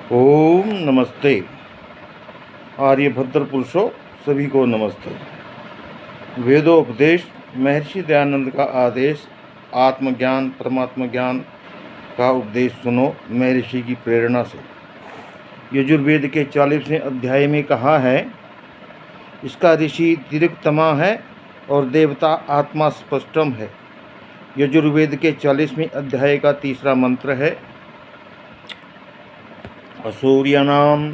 ओम नमस्ते। आर्यभद्र पुरुषों सभी को नमस्ते। वेदोपदेश महर्षि दयानंद का आदेश, आत्मज्ञान परमात्म ज्ञान का उपदेश सुनो महर्षि की प्रेरणा से। यजुर्वेद के 40वें अध्याय में कहा है, इसका ऋषि तिरुक्तमा है और देवता आत्मा स्पष्टम है। यजुर्वेद के 40वें अध्याय का तीसरा मंत्र है, असूर्यानां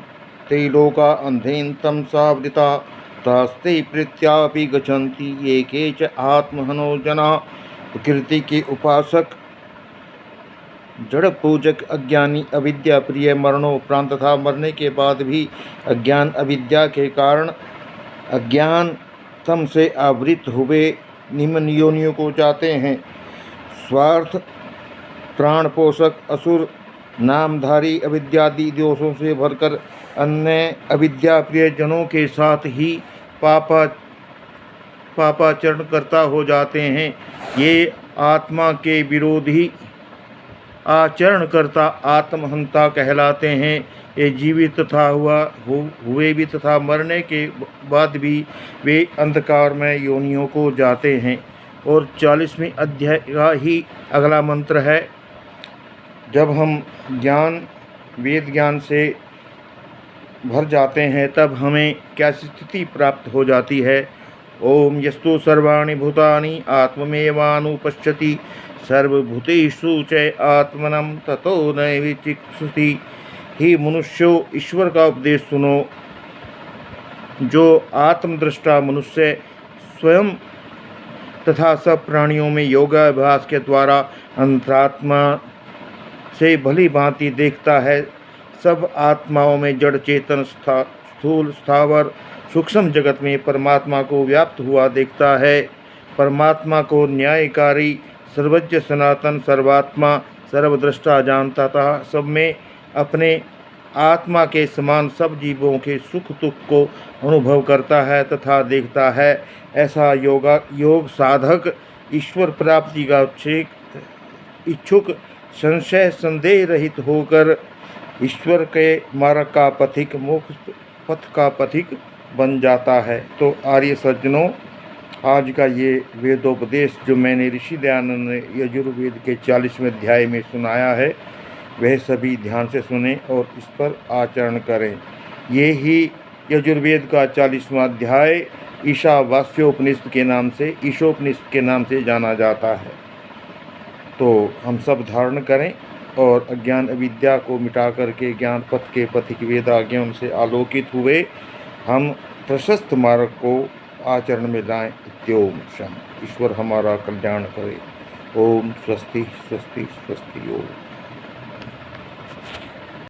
ते लोका अंधेन तमसा वृता तास्ते प्रीत्यापि गच्छन्ति ये के च आत्महनो जना। प्रकृति के उपासक, जड़ पूजक, अज्ञानी, अविद्या प्रिय मरणोपरांत तथा मरने के बाद भी अज्ञान अविद्या के कारण अज्ञान तम से आवृत हुए निम्न योनियों को जाते हैं। स्वार्थ, प्राण पोषक, असुर, नामधारी, अविद्यादि दोषों से भरकर अन्य अविद्या प्रिय जनों के साथ ही पापाचरण करता हो जाते हैं। ये आत्मा के विरोधी आचरण करता आत्महंता कहलाते हैं। ये जीवित तथा हुए भी तथा मरने के बाद भी वे अंधकार में योनियों को जाते हैं। और 40वें अध्याय का ही अगला मंत्र है, जब हम वेद ज्ञान से भर जाते हैं तब हमें क्या स्थिति प्राप्त हो जाती है। ओम यस्तु सर्वाणि भूतानि आत्ममेवानुपश्यति सर्वभूतेषु च आत्मनं ततो नैविचित्सति। ही मनुष्यों, ईश्वर का उपदेश सुनो। जो आत्मदृष्टा मनुष्य स्वयं तथा सब प्राणियों में योगाभ्यास के द्वारा अंतरात्मा से भली भांति देखता है, सब आत्माओं में जड़ चेतन स्थूल स्थावर सूक्ष्म जगत में परमात्मा को व्याप्त हुआ देखता है। परमात्मा को न्यायकारी, सर्वज्ञ, सनातन, सर्वात्मा, सर्वद्रष्टा जानता था। सब में अपने आत्मा के समान सब जीवों के सुख दुख को अनुभव करता है तथा देखता है। ऐसा योग साधक ईश्वर प्राप्ति का इच्छुक, संशय संदेह रहित होकर ईश्वर के मार्ग का पथिक, मोक्ष पथ का पथिक बन जाता है। तो आर्य सज्जनों, आज का ये वेदोपदेश जो मैंने ऋषि दयानंद ने यजुर्वेद के 40वें अध्याय में सुनाया है, वह सभी ध्यान से सुने और इस पर आचरण करें। ये ही यजुर्वेद का 40वां अध्याय ईशावास्योपनिषद के नाम से जाना जाता है। तो हम सब धारण करें और अज्ञान अविद्या को मिटा करके ज्ञान पथ के पथिक वेदाज्ञों से आलोकित हुए हम प्रशस्त मार्ग को आचरण में लाएं। इत्योम शम। ईश्वर हमारा कल्याण करे। ओम स्वस्ति स्वस्ति स्वस्ति ओम।